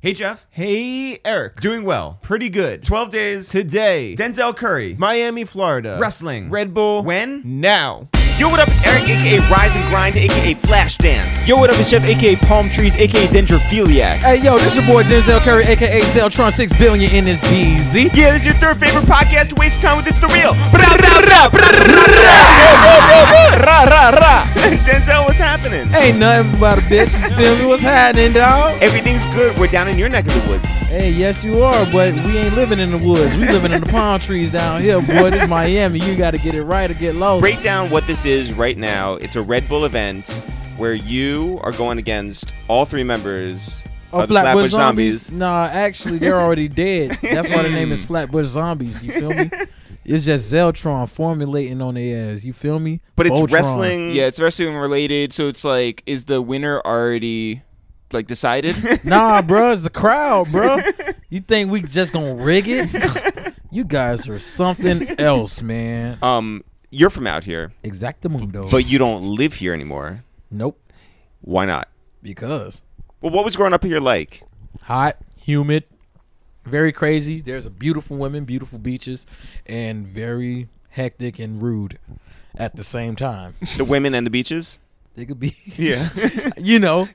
Hey, Jeff. Hey, Eric. Doing well. Pretty good. 12 days. Today, Denzel Curry. Miami, Florida. Wrestling. Red Bull. When? Now. Yo, what up? It's Eric, a.k.a. Rise and Grind, a.k.a. Flashdance. Yo, what up? It's Jeff, a.k.a. Palm Trees, a.k.a. Dendrophiliac. Hey, yo, this your boy Denzel Curry, a.k.a. Zeltron 6 billion in this BZ. Yeah, this is your third favorite podcast to waste time with ItsTheReal. Denzel, what's happening? Ain't nothing about a bitch. You feel me? What's happening, dog? Everything's good. We're down in your neck of the woods. Hey, yes, you are, but we ain't living in the woods. We living in the palm trees down here, boy. This is Miami. You got to get it right or get lost. Break down what this is right now. It's a Red Bull event where you are going against all three members of the Flatbush Zombies. Nah, actually, they're already dead. That's why the name is Flatbush Zombies. You feel me? It's just Zeltron formulating on their ass. You feel me? But it's Voltron. wrestling. Yeah, it's wrestling related, so it's like, is the winner already like decided? Nah, bro, it's the crowd, bro. You think we just gonna rig it? You guys are something else, man. You're from out here, Exactamundo. but you don't live here anymore. Nope. Why not? Because Well, what was growing up here like? hot, humid, very crazy. There's a beautiful women, beautiful beaches, and very hectic and rude at the same time. The women and the beaches? They could be, Yeah. you know.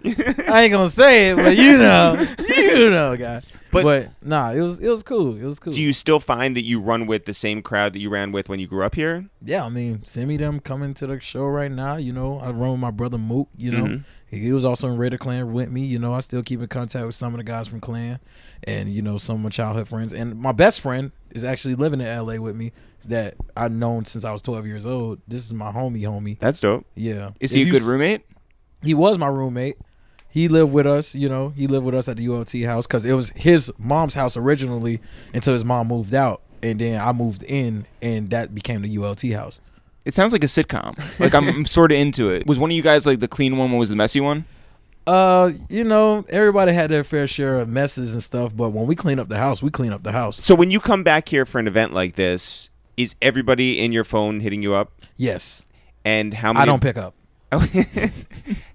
I ain't gonna say it, but you know, guy. But nah, it was cool. It was cool. Do you still find that you run with the same crowd that you ran with when you grew up here? Yeah, I mean, Simi them coming to the show right now. You know, I run with my brother Mook. You know, Mhm. he was also in Raider Clan with me. You know, I still keep in contact with some of the guys from Clan, and you know, some of my childhood friends. And my best friend is actually living in LA with me that I've known since I was 12 years old. This is my homie. That's dope. Yeah, Is he a good roommate? He was my roommate. He lived with us, you know. He lived with us at the ULT house because it was his mom's house originally until his mom moved out, and then I moved in, and that became the ULT house. It sounds like a sitcom. Like I'm sort of into it. Was one of you guys like the clean one? What was the messy one? You know, everybody had their fair share of messes and stuff, but when we clean up the house, we clean up the house. So when you come back here for an event like this, is everybody in your phone hitting you up? Yes, And how many? I don't pick up. How I many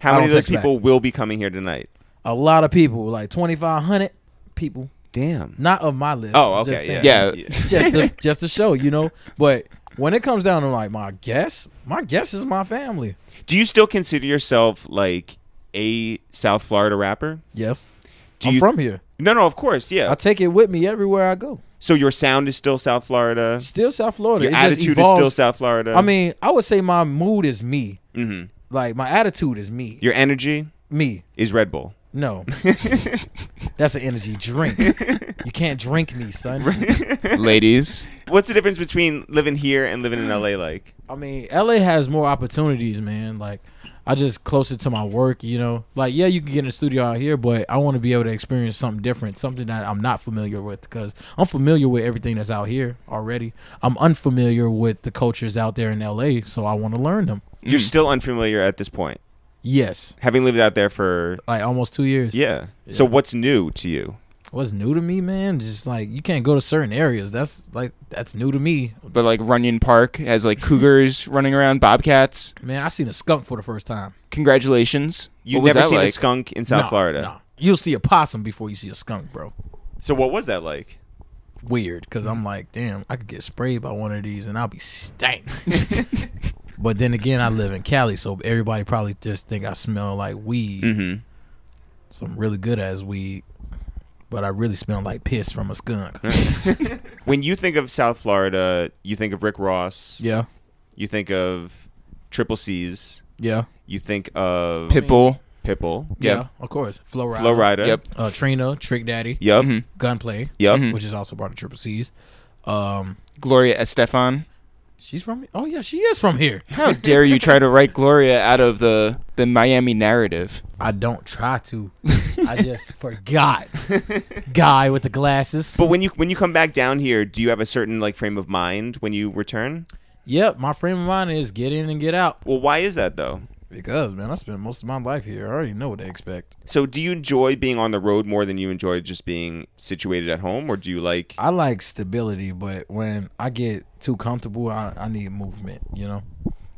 don't of those text back. people will be coming here tonight? A lot of people, like 2,500 people, Damn. not of my list. Oh, I'm just okay. saying. Yeah. just to show, you know. But when it comes down to like my guess is my family. Do you still consider yourself like a South Florida rapper? Yes, Do I'm you- from here. No, of course, yeah. I take it with me everywhere I go. So your sound is still South Florida. Still South Florida. Your It just attitude is still evolves. South Florida. I mean, I would say my mood is me. hmm Like my attitude is me. Your energy Me. is Red Bull. No. That's an energy drink. You can't drink me, son. Ladies. What's the difference between living here and living in LA like? I mean, LA has more opportunities, man. Like, I just closer to my work, you know. Like, yeah, you can get in the studio out here, but I want to be able to experience something different, something that I'm not familiar with, because I'm familiar with everything that's out here already. I'm unfamiliar with the cultures out there in LA, so I want to learn them. You're still unfamiliar at this point, Yes, having lived out there for like almost 2 years. yeah. So what's new to you? What's new to me, man? Just like you can't go to certain areas. That's new to me, But like Runyon Park has like cougars running around, bobcats. man. I seen a skunk for the first time. Congratulations. You've What was never that seen a like? skunk in South Nah, Florida. nah. You'll see a possum before you see a skunk, bro. So what was that like? Weird, because I'm like, damn, I could get sprayed by one of these and I'll be stank. But then again, I live in Cali, so everybody probably just think I smell like weed. Mm-hmm. So I'm really good as weed, but I really smell like piss from a skunk. When you think of South Florida, you think of Rick Ross. Yeah, You think of Triple C's. yeah, You think of Pitbull. Pitbull. yeah. Of course, Flo Rida, Flo Rida. Yep. Trina, Trick Daddy, Yep. Mhm. Gunplay, Yep. Mhm. which is also part of Triple C's. Gloria Estefan. She's from. Oh yeah, she is from here. How dare you try to write Gloria out of the Miami narrative? I don't try to. I just forgot. Guy with the glasses. But when you come back down here, do you have a certain like frame of mind when you return? Yep, my frame of mind is get in and get out. Well, why is that though? Because, man, I spent most of my life here. I already know what to expect. So do you enjoy being on the road more than you enjoy just being situated at home, or do you like? I like stability, but when I get too comfortable, I need movement, you know?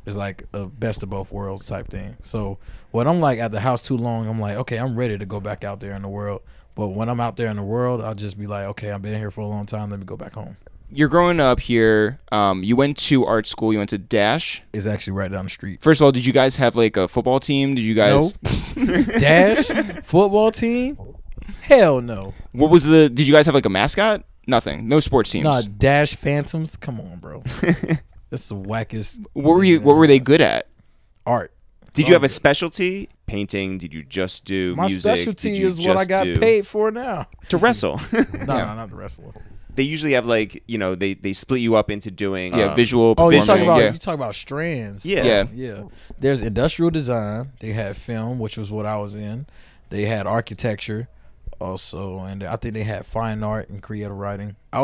It's like a best of both worlds type thing. So when I'm like at the house too long, I'm like, okay, I'm ready to go back out there in the world. But when I'm out there in the world, I'll just be like, okay, I've been here for a long time. Let me go back home. You're growing up here. You went to art school. You went to Dash. It's actually right down the street. First of all, did you guys have like a football team? Did you guys? No. Dash football team? Hell no. What was the? Did you guys have like a mascot? Nothing. No sports teams. Nah, Dash Phantoms. Come on, bro. That's the wackest. What were they good at? Art. Did you have a specialty? Painting? Did you just do My music? specialty is what I got paid for now. To wrestle. No, not the wrestler. They usually have like, you know, they split you up into doing visual Oh, performing. you talk about strands. Yeah. Yeah. There's industrial design. They had film, which was what I was in. They had architecture also, and I think they had fine art and creative writing. I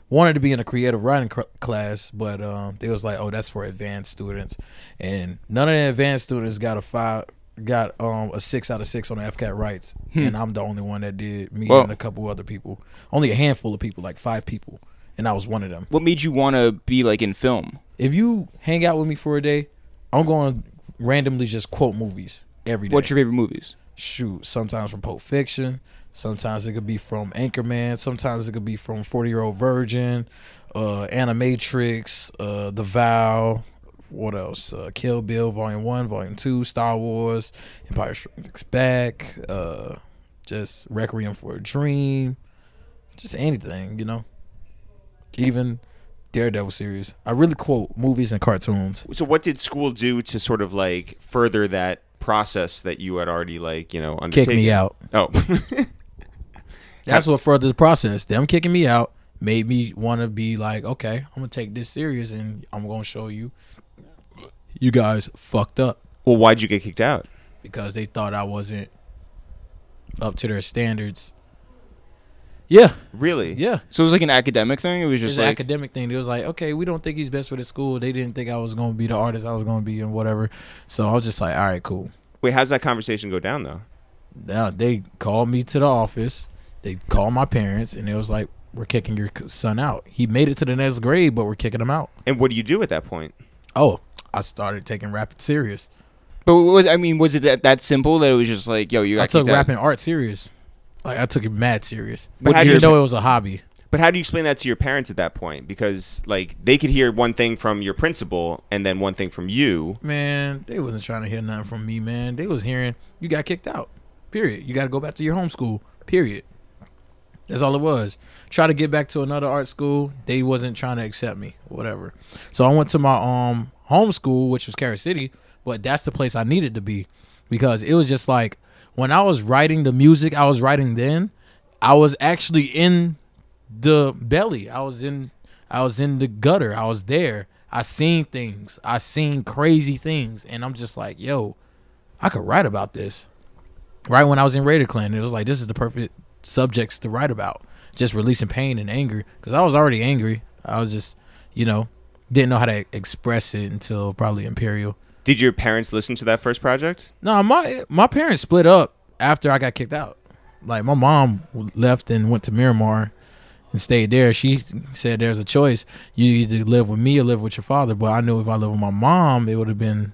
wanted to be in a creative writing class, but they was like, oh, that's for advanced students, and none of the advanced students got a 6 out of 6 on the FCAT rights, and I'm the only one that did. Me and a couple other people, only a handful of people, like 5 people, and I was one of them. What made you want to be like in film? If you hang out with me for a day, I'm going to randomly just quote movies every day. What's your favorite movies? Shoot, sometimes from Pulp Fiction, sometimes it could be from Anchorman, sometimes it could be from 40-Year-Old Virgin, Animatrix, The Vow, what else? Kill Bill Volume 1, Volume 2, Star Wars, Empire Strikes Back, just Requiem for a Dream, just anything, you know. Even Daredevil series. I really quote movies and cartoons. So what did school do to sort of like further that process that you had already like, you know, undertaken? Kick me out. Oh. That's what furthered the process. Them kicking me out made me want to be like, okay, I'm going to take this serious and I'm going to show you guys fucked up. Well, why'd you get kicked out? Because they thought I wasn't up to their standards. Yeah. Really? Yeah. So it was like an academic thing? It was just It's an like... academic thing. It was like, okay, we don't think he's best for the school. They didn't think I was going to be the artist I was going to be and whatever. So I was just like, all right, cool. Wait, how's that conversation go down, though? Now, they called me to the office. They called my parents, and it was like, we're kicking your son out. He made it to the next grade, but we're kicking him out. And what do you do at that point? Oh, I started taking rap serious. But was it that simple that it was just like, yo, you got I took kicked out? rap and art serious. Like, I took it mad serious. But how do Even you- though it was a hobby. But how do you explain that to your parents at that point? Because like they could hear one thing from your principal and then one thing from you. Man, they wasn't trying to hear nothing from me, man. They was hearing, you got kicked out. Period. You got to go back to your home school. Period. That's all it was. Try to get back to another art school. They wasn't trying to accept me. Whatever. So I went to my home school, which was Carrot City. But that's the place I needed to be. Because it was just like, when I was writing the music I was writing then, I was actually in the belly. I was in the gutter. I was there. I seen things. I seen crazy things. And I'm just like, yo, I could write about this. Right when I was in Raider Clan, it was like, this is the perfect subjects to write about. Just releasing pain and anger. Because I was already angry. I was just, didn't know how to express it until probably Imperial. Did your parents listen to that first project? No, my parents split up after I got kicked out. Like, my mom left and went to Miramar and stayed there. She said there's a choice. You either live with me or live with your father. But I knew if I lived with my mom, it would have been,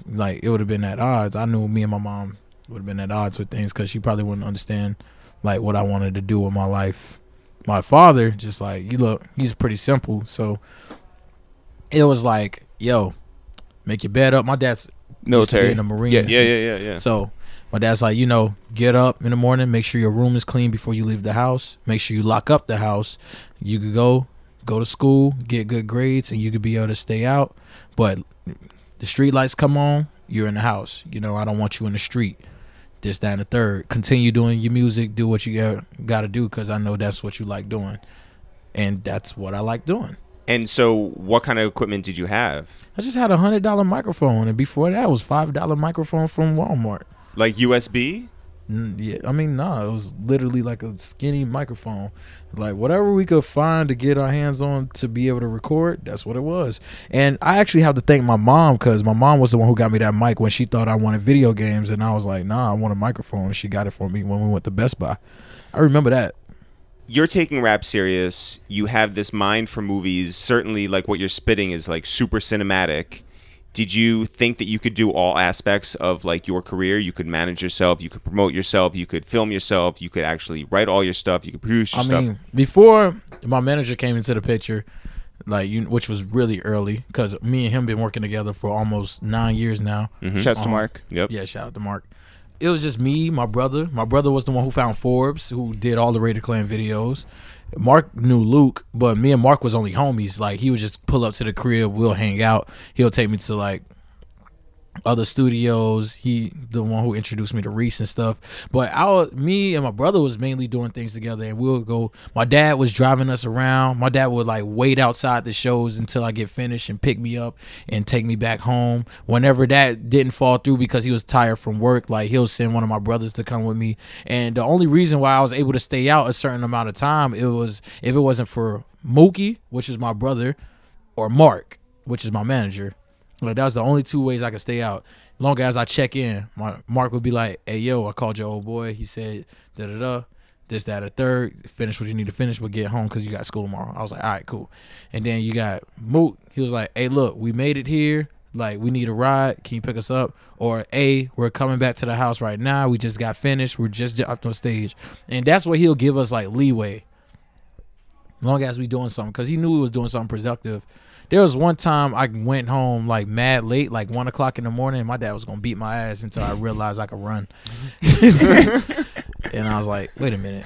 like, it would have been at odds. I knew me and my mom would have been at odds with things because she probably wouldn't understand, like, what I wanted to do with my life. My father, just like, he's pretty simple. So it was like, yo, make your bed up. My dad's military in the Marines. Yeah. So my dad's like, get up in the morning, make sure your room is clean before you leave the house. Make sure you lock up the house. You could go to school, get good grades, and you could be able to stay out. But the street lights come on, you're in the house. I don't want you in the street. This, that, and the third. Continue doing your music. Do what you got to do because I know that's what you like doing. And that's what I like doing. And so what kind of equipment did you have? I just had a $100 microphone. And before that, it was $5 microphone from Walmart. Like USB? Yeah, I mean, it was literally like a skinny microphone. Like, whatever we could find to get our hands on to be able to record, that's what it was. And I actually have to thank my mom because my mom was the one who got me that mic when she thought I wanted video games. And I was like, nah, I want a microphone. And she got it for me when we went to Best Buy. I remember that. You're taking rap serious. You have this mind for movies. Certainly, like, what you're spitting is, like, super cinematic. did you think that you could do all aspects of like your career? You could manage yourself, you could promote yourself, you could film yourself, you could actually write all your stuff, you could produce your stuff? I mean, before my manager came into the picture, like which was really early, because me and him been working together for almost 9 years now. Shouts to Mark. Yep. Yeah, shout out to Mark. It was just me, my brother. My brother was the one who found Forbes, who did all the Raider Clan videos. Mark knew Luke, but me and Mark was only homies. Like, he would just pull up to the crib, we'll hang out. He'll take me to like other studios. He the one who introduced me to Reese and stuff. But me and my brother was mainly doing things together, and we'll go. My dad was driving us around. My dad would like wait outside the shows until I get finished and pick me up and take me back home. Whenever that didn't fall through because he was tired from work, like he'll send one of my brothers to come with me. And the only reason why I was able to stay out a certain amount of time, it was if it wasn't for Mookie, which is my brother, or Mark, which is my manager. Like, that was the only 2 ways I could stay out. Long as I check in, Mark would be like, "Hey, yo, I called your old boy. He said, this, that, or third. Finish what you need to finish, but get home because you got school tomorrow." I was like, "All right, cool." And then you got Moot. He was like, "Hey, look, we made it here. Like, we need a ride. Can you pick us up?" Or, "Hey, we're coming back to the house right now. We just got finished. We're just up on stage." And that's where he'll give us, like, leeway. Long as we doing something. Because he knew we was doing something productive. There was one time I went home like mad late, like 1 o'clock in the morning, and my dad was gonna beat my ass until I realized I could run. And I was like, "Wait a minute,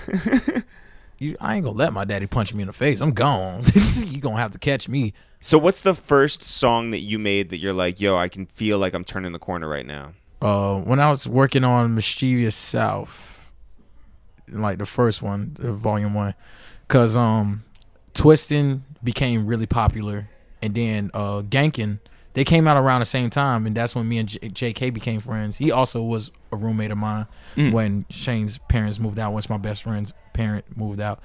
I ain't gonna let my daddy punch me in the face. I'm gone. You gonna have to catch me." So what's the first song that you made that you're like, yo, I can feel like I'm turning the corner right now? When I was working on Mischievous South, like the first one, volume 1, cause Twistin' became really popular. And then Gankin', they came out around the same time, and that's when me and JK became friends. He also was a roommate of mine when Shane's parents moved out, once my best friend's parent moved out.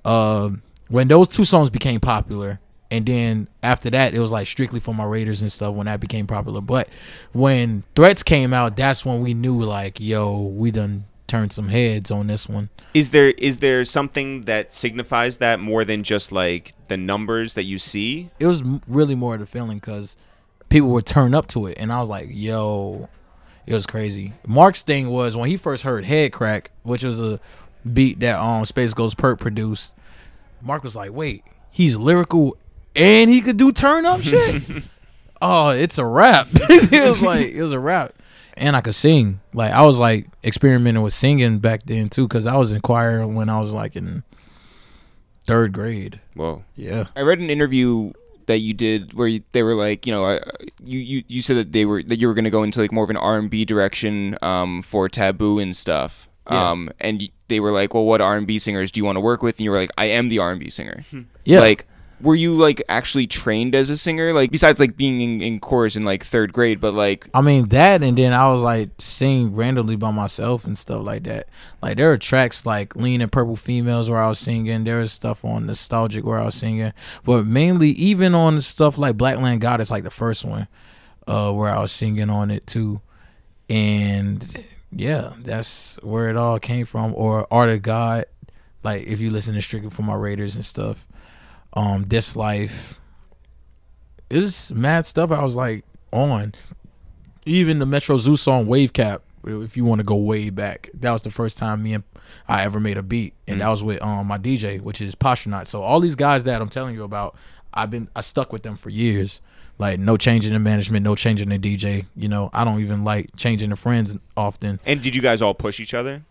When those 2 songs became popular, and then after that, it was like strictly for my Raiders and stuff when that became popular. But when Threats came out, that's when we knew, like, yo, we done turned some heads on this one. Is there something that signifies that more than just like the numbers that you see? It was really more of the feeling, because people would turn up to it, and I was like, yo, it was crazy. Mark's thing was when he first heard Head Crack, which was a beat that Space Ghost Perk produced. Mark was like, "Wait, he's lyrical and he could do turn up shit? Oh, it's a rap." It was a rap. And I could sing. Like, I was like experimenting with singing back then too, because I was in choir when I was like in 3rd grade. Whoa. Yeah. I read an interview that you did where they were like, you said that you were going to go into like more of an R&B direction for Taboo and stuff. Yeah. And they were like, "Well, what R&B singers do you want to work with?" And you were like, "I am the R&B singer." Yeah. Like, were you like actually trained as a singer? Like, besides like being in chorus in like 3rd grade, but like, I mean that, and then I was like singing randomly by myself and stuff like that. Like, there are tracks like Lean and Purple Females where I was singing. There was stuff on Nostalgic where I was singing, but mainly even on stuff like Blackland Goddess, like the first one, where I was singing on it too. And yeah, that's where it all came from. Or Art of God, like if you listen to strictly for my Raiders and stuff. This Life, it was mad stuff I was like on. Even the Metro Zoo song Wave Cap, if you want to go way back, that was the first time I ever made a beat, and that was with my DJ, which is Postronaut. So all these guys that I'm telling you about, I stuck with them for years. Like, no changing the management, no changing the DJ. I don't even like changing the friends often. And did you guys all push each other?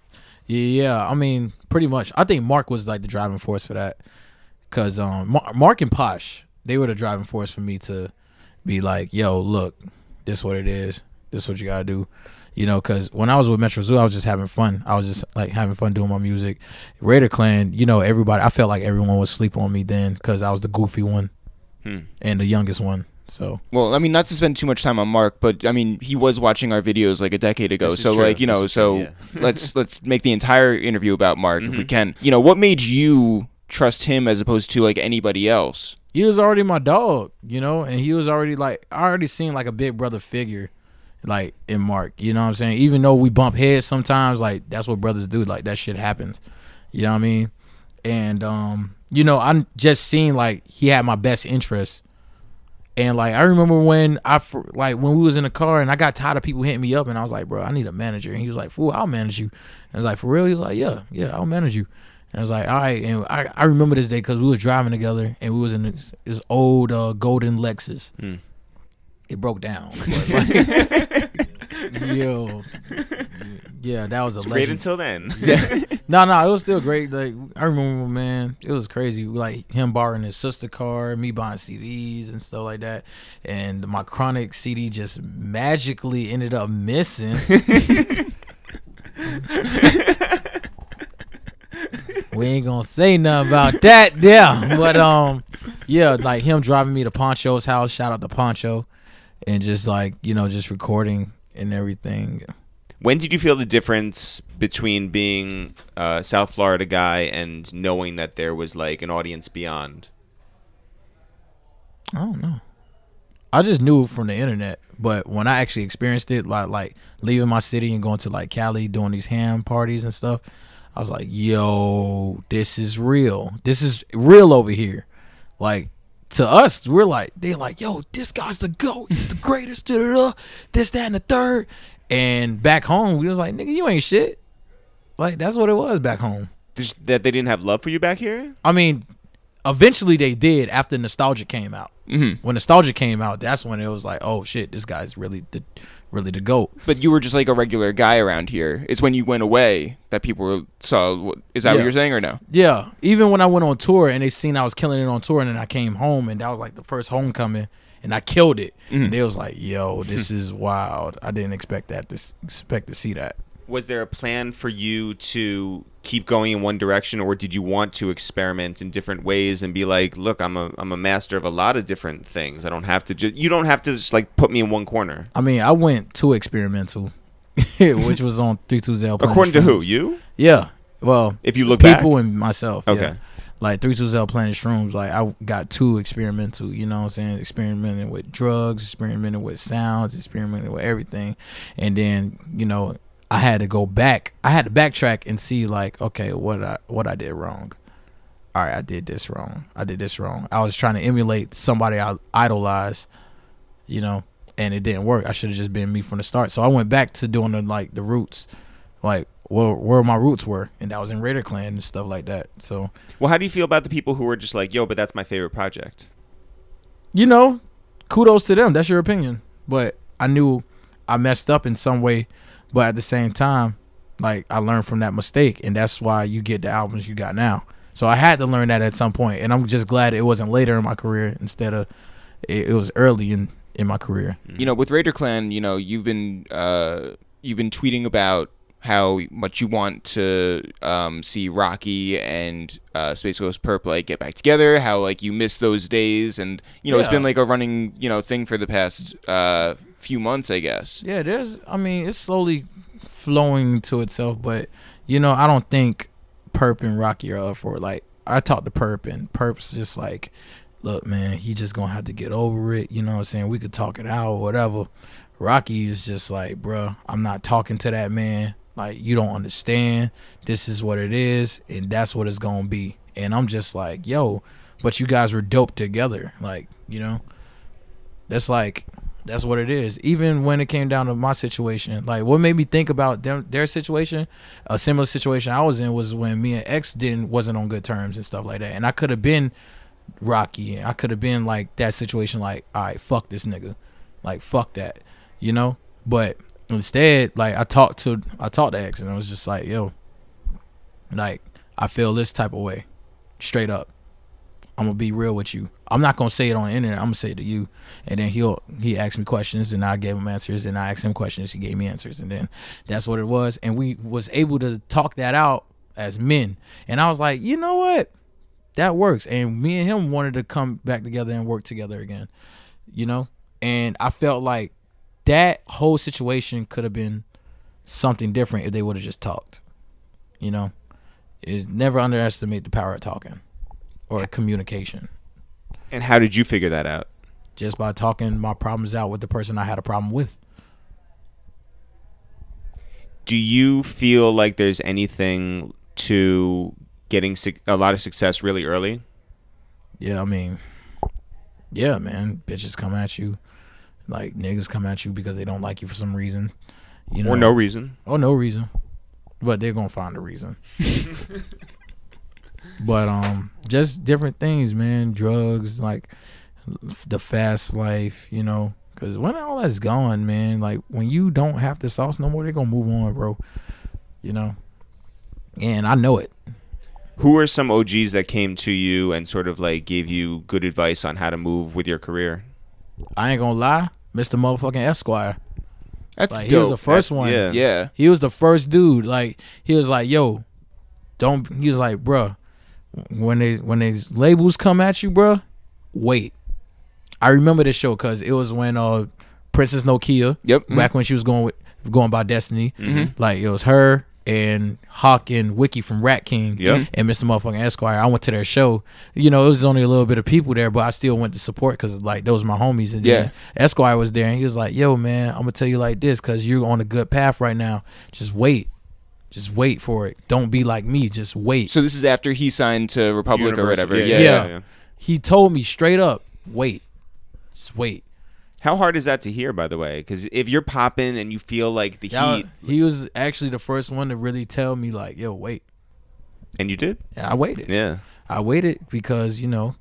Yeah, I mean, pretty much. I think Mark was like the driving force for that. Because Mark and Posh, they were the driving force for me to be like, "Yo, look, this is what it is. This is what you got to do." Because when I was with Metro Zoo, I was just having fun. I was just like having fun doing my music. Raider Clan, everybody, I felt like everyone would sleep on me then because I was the goofy one and the youngest one. So, well, I mean, not to spend too much time on Mark, but I mean, he was watching our videos like a decade ago. So, like, let's make the entire interview about Mark if we can. What made you trust him as opposed to like anybody else? He was already my dog, and he was already like, I already seen like a big brother figure like in Mark, you know what I'm saying? Even though we bump heads sometimes, like that's what brothers do, like that shit happens, you know what I mean? And I'm just seeing like he had my best interest And like I remember when when we was in the car and I got tired of people hitting me up and I was like, bro, I need a manager. And he was like, fool, I'll manage you. And I was like, for real? He was like, yeah, I'll manage you. And I was like, all right. And I remember this day because we was driving together and we was in this old golden Lexus. It broke down. Yo, yeah, that was a legend. Great until then. No, it was still great. Like I remember, man, it was crazy. Like him borrowing his sister car, me buying CDs and stuff like that, and my Chronic CD just magically ended up missing. We ain't gonna say nothing about that, yeah. But yeah, like him driving me to Poncho's house. Shout out to Poncho, and just like just recording and everything. When did you feel the difference between being a South Florida guy and knowing that there was like an audience beyond? I don't know. I just knew from the internet, but when I actually experienced it, like leaving my city and going to like Cali, doing these ham parties and stuff, I was like, yo, this is real. This is real over here. Like, to us, they're like, yo, this guy's the GOAT. He's the greatest. This, that, and the third. And back home, we was like, nigga, you ain't shit. Like, that's what it was back home. Just that they didn't have love for you back here? I mean, eventually they did after Nostalgia came out. When Nostalgia came out, that's when it was like, oh, shit, this guy's really the GOAT. But you were just like a regular guy around here. It's when you went away that people saw. Is that what you're saying or no? Yeah. Even when I went on tour and they seen I was killing it on tour and then I came home and that was like the first homecoming and I killed it. And they was like, yo, this is wild. I didn't expect to see that. Was there a plan for you to keep going in one direction, or did you want to experiment in different ways and be like, look, I'm a master of a lot of different things. I don't have to you don't have to just like put me in one corner. I mean, I went too experimental, which was on 320. According to who? You? Yeah. Well, if you look people back? and myself. Okay. Yeah. Like 320 Planet Shrooms, like I got too experimental, you know what I'm saying? Experimenting with drugs, experimenting with sounds, experimenting with everything. And then, I had to go back. I had to backtrack and see like, okay, what I did wrong. All right, I did this wrong. I was trying to emulate somebody I idolize, and it didn't work. I should have just been me from the start. So I went back to doing the roots, like where my roots were, and that was in Raider Clan and stuff like that. So, well, how do you feel about the people who were just like, yo, but that's my favorite project? Kudos to them. That's your opinion. But I knew I messed up in some way. But at the same time, like I learned from that mistake, and that's why you get the albums you got now. So I had to learn that at some point, and I'm just glad it wasn't later in my career instead of it was early in my career. With Raider Clan, you've been tweeting about how much you want to see Rocky and Space Ghost Perp like get back together. How like you miss those days, and it's been like a running thing for the past few months, I guess. Yeah, it's slowly flowing to itself, but I don't think Perp and Rocky are up for it. Like I talked to Perp and Perp's just like, look, man, he just gonna have to get over it. You know what I'm saying? We could talk it out or whatever. Rocky is just like, bruh, I'm not talking to that man. Like, you don't understand. This is what it is, and that's what it's gonna be. And I'm just like, yo, but you guys were dope together. Like, that's what it is. Even when it came down to my situation, like what made me think about their situation, a similar situation I was in was when me and X wasn't on good terms and stuff like that. And I could have been Rocky. I could have been like that situation, like, all right, fuck this nigga. Like, fuck that. But instead, like I talked to X and I was just like, yo, like I feel this type of way. Straight up. I'm gonna be real with you. I'm not gonna say it on the internet. I'm gonna say it to you. And then he asked me questions, and I gave him answers. And I asked him questions, he gave me answers. And then that's what it was. And we was able to talk that out as men. And I was like, you know what? That works. And me and him wanted to come back together and work together again. And I felt like that whole situation could have been something different if they would have just talked. Is never underestimate the power of talking. Or communication. And how did you figure that out? Just by talking my problems out with the person I had a problem with. Do you feel like there's anything to getting a lot of success really early? Yeah, I mean, Yeah, man. Bitches come at you. Like, niggas come at you because they don't like you for some reason. You know, or no reason. Or no reason. But they're going to find a reason. But just different things, man. Drugs, like the fast life, you know. Because when all that's gone, man, like when you don't have the sauce no more, they're going to move on, bro. You know. And I know it. Who are some OGs that came to you and sort of like gave you good advice on how to move with your career? I ain't going to lie. Mr. Motherfucking Esquire. That's like, dope. He was the first one. Yeah. He was the first dude. Like, he was like, yo, don't. He was like, bruh, when these labels come at you, bruh, wait. I remember this show because it was when Princess Nokia, back when she was going by Destiny, like it was her and Hawk and Wiki from Rat King and Mr. Motherfucking Esquire. I went to their show. You know, it was only a little bit of people there, but I still went to support because like those were my homies. And then Esquire was there and he was like, yo, man, I'm gonna tell you like this because you're on a good path right now. Just wait. Just wait for it. Don't be like me. Just wait. So this is after he signed to Republic or whatever. Yeah. He told me straight up, wait. Just wait. How hard is that to hear, by the way? Because if you're popping and you feel like the heat. He was actually the first one to really tell me like, yo, wait. And you did? And I waited. Yeah. I waited because, you know,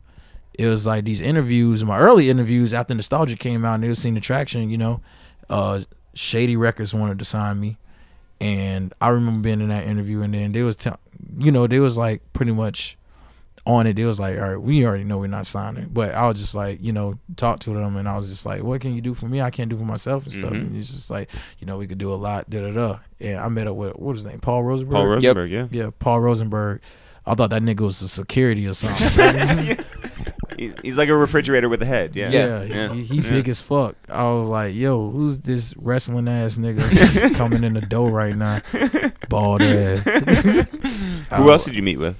it was like these interviews, my early interviews after Nostalgia came out and they was seeing the traction, you know. Shady Records wanted to sign me. And I remember being in that interview and then they was, they was like pretty much on it. They was like, all right, we already know we're not signing. But I was just like, you know, talk to them and I was just like, what can you do for me? I can't do for myself and stuff. And it's just like, you know, we could do a lot, da-da-da. And I met up with, what was his name? Paul Rosenberg? Paul Rosenberg, yeah. Yeah, Paul Rosenberg. I thought that nigga was a security or something. He's like a refrigerator with a head. Yeah. He big as fuck. I was like, yo, who's this wrestling ass nigga coming in the door right now? Bald ass. Who else did you meet with?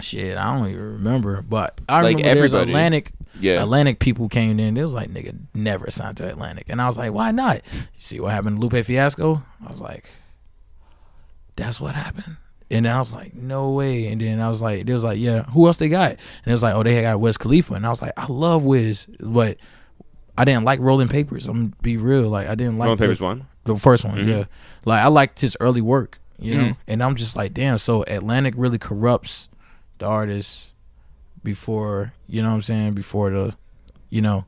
Shit, I don't even remember. But I like remember there's everybody. Atlantic people came in. They was like, nigga, never signed to Atlantic. And I was like, why not? You see what happened to Lupe Fiasco? I was like, that's what happened. And then I was like, no way. And then I was like, they was like, yeah, who else they got? And it was like, oh, they got Wiz Khalifa. And I was like, I love Wiz, but I didn't like Rolling Papers. I'm gonna be real. Like, I didn't like Rolling Papers one? The first one, yeah. Like, I liked his early work, you know? And I'm just like, damn, so Atlantic really corrupts the artists before, you know what I'm saying? Before the, you know,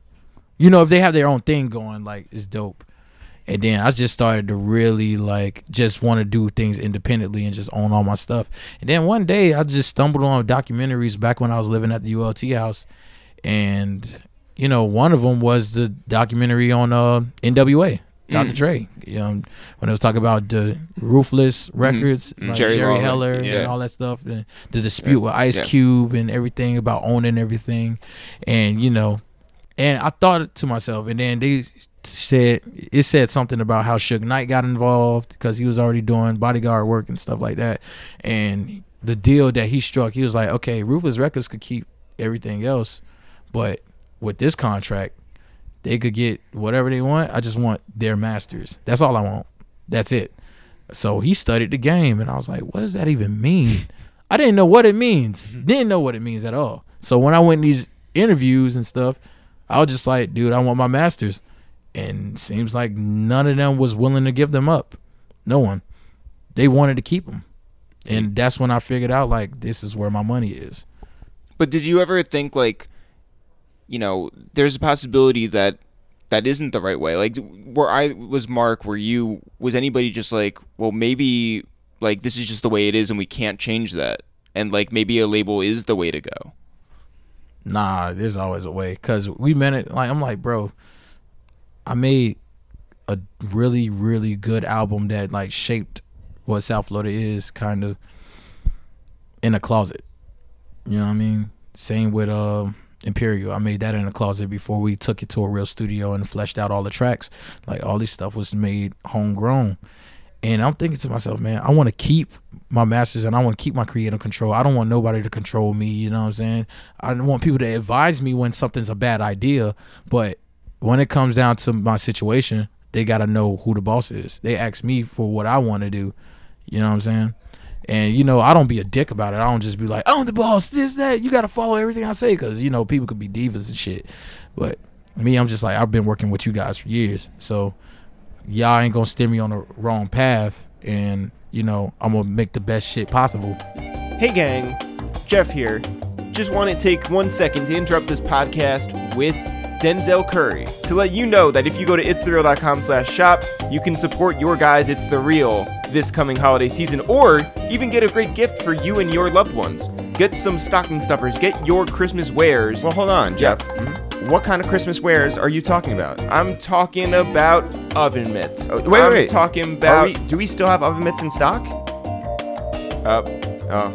if they have their own thing going, like, it's dope. And then I just started to really like just want to do things independently and just own all my stuff. And then one day I just stumbled on documentaries back when I was living at the ULT house. And, you know, one of them was the documentary on NWA, Dr. Dre. You know, when it was talking about the Ruthless Records, like Jerry Heller and all that stuff. And the dispute with Ice Cube and everything about owning everything. And, you know, and I thought to myself, and then it said something about how Suge Knight got involved because he was already doing bodyguard work and stuff like that. And the deal that he struck, he was like, okay, Ruthless Records could keep everything else, but with this contract, they could get whatever they want. I just want their masters. That's all I want. That's it. So he studied the game, and I was like, what does that even mean? I didn't know what it means. Didn't know what it means at all. So when I went in these interviews and stuff, I was just like, dude, I want my masters. And seems like none of them was willing to give them up. No one. They wanted to keep them. And that's when I figured out, like, this is where my money is. But did you ever think, like, you know, there's a possibility that that isn't the right way? Like, where I was Mark, was anybody just like, well, maybe, like, this is just the way it is and we can't change that? And, like, maybe a label is the way to go? Nah, there's always a way. Because we meant it. Like, I'm like, bro, I made a really, really good album that, like, shaped what South Florida is kind of in a closet. You know what I mean? Same with Imperial. I made that in a closet before we took it to a real studio and fleshed out all the tracks. Like, all this stuff was made homegrown. And I'm thinking to myself, man, I want to keep my masters and I want to keep my creative control. I don't want nobody to control me, you know what I'm saying? I don't want people to advise me when something's a bad idea. But when it comes down to my situation, they got to know who the boss is. They ask me for what I want to do, you know what I'm saying? And, you know, I don't be a dick about it. I don't just be like, I'm the boss, this, that. You got to follow everything I say because, you know, people could be divas and shit. But me, I'm just like, I've been working with you guys for years. So y'all ain't going to steer me on the wrong path. And, you know, I'm going to make the best shit possible. Hey, gang. Jeff here. Just want to take 1 second to interrupt this podcast with Denzel Curry to let you know that if you go to ItsTheReal.com/shop, you can support your guys It's The Real this coming holiday season, or even get a great gift for you and your loved ones. Get some stocking stuffers, get your Christmas wares. Well, hold on, Jeff. What kind of Christmas wares are you talking about? I'm talking about oven mitts. Wait. I'm talking about... Do we still have oven mitts in stock?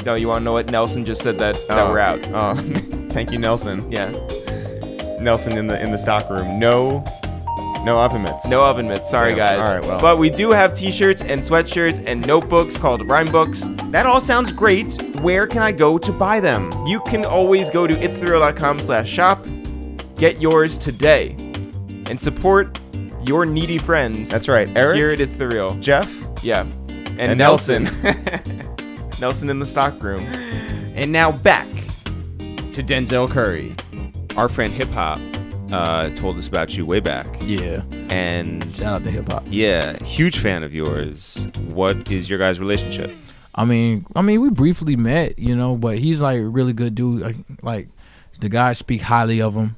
No, you want to know what? Nelson just said that we're out. Oh, thank you, Nelson. Yeah. Nelson in the stock room. No oven mitts. No oven mitts. Sorry, guys. All right, well. But we do have t-shirts and sweatshirts and notebooks called rhyme books. That all sounds great. Where can I go to buy them? You can always go to ItsTheReal.com/shop. Get yours today. And support your needy friends. That's right. Eric? Here at It's The Real. Jeff? Yeah. And Nelson. Nelson in the stock room. And now back to Denzel Curry. Our friend Hip Hop told us about you way back. Yeah. And Shout out to hip hop. yeah, huge fan of yours. What is your guys' relationship? I mean, we briefly met, you know, but he's like a really good dude. Like the guys speak highly of him.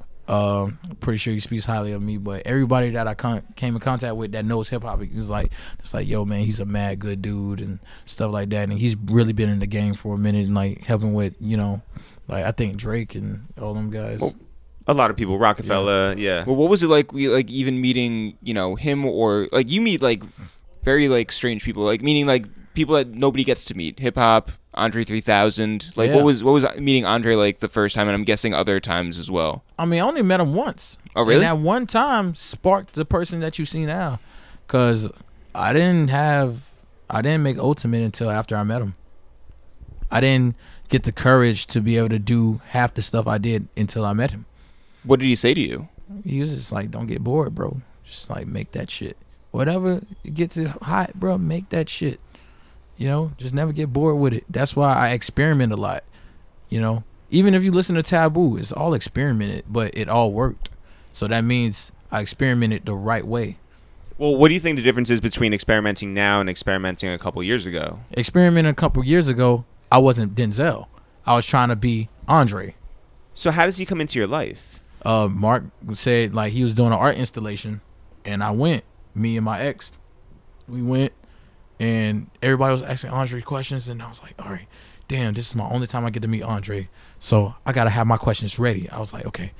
Pretty sure he speaks highly of me. But everybody that I came in contact with that knows hip hop is like, it's like, yo, man, he's a mad good dude and stuff like that. And he's really been in the game for a minute and like helping with, you know, like I think Drake and all them guys. Well, a lot of people, Rockefeller, yeah. Well, what was it like? Even meeting, you know, him, or like you meet like very like strange people, like meaning like people that nobody gets to meet. Hip hop, Andre 3000. Like, Yeah. what was meeting Andre like the first time, and I'm guessing other times as well. I mean, I only met him once. Oh, really? And that one time sparked the person that you see now, cause I didn't make Ultimate until after I met him. I didn't get the courage to be able to do half the stuff I did until I met him. What did he say to you? He was just like, don't get bored, bro. Just like make that shit. Whatever gets it hot, bro, make that shit. You know, just never get bored with it. That's why I experiment a lot. You know, even if you listen to Taboo, it's all experimented, but it all worked. So that means I experimented the right way. Well, what do you think the difference is between experimenting now and experimenting a couple years ago? Experimenting a couple years ago, I wasn't Denzel. I was trying to be Andre. So how does he come into your life? Mark said like he was doing an art installation, and I went. Me and my ex, we went, and everybody was asking Andre questions, and I was like, all right, damn, this is my only time I get to meet Andre, so I gotta have my questions ready. I was like, okay,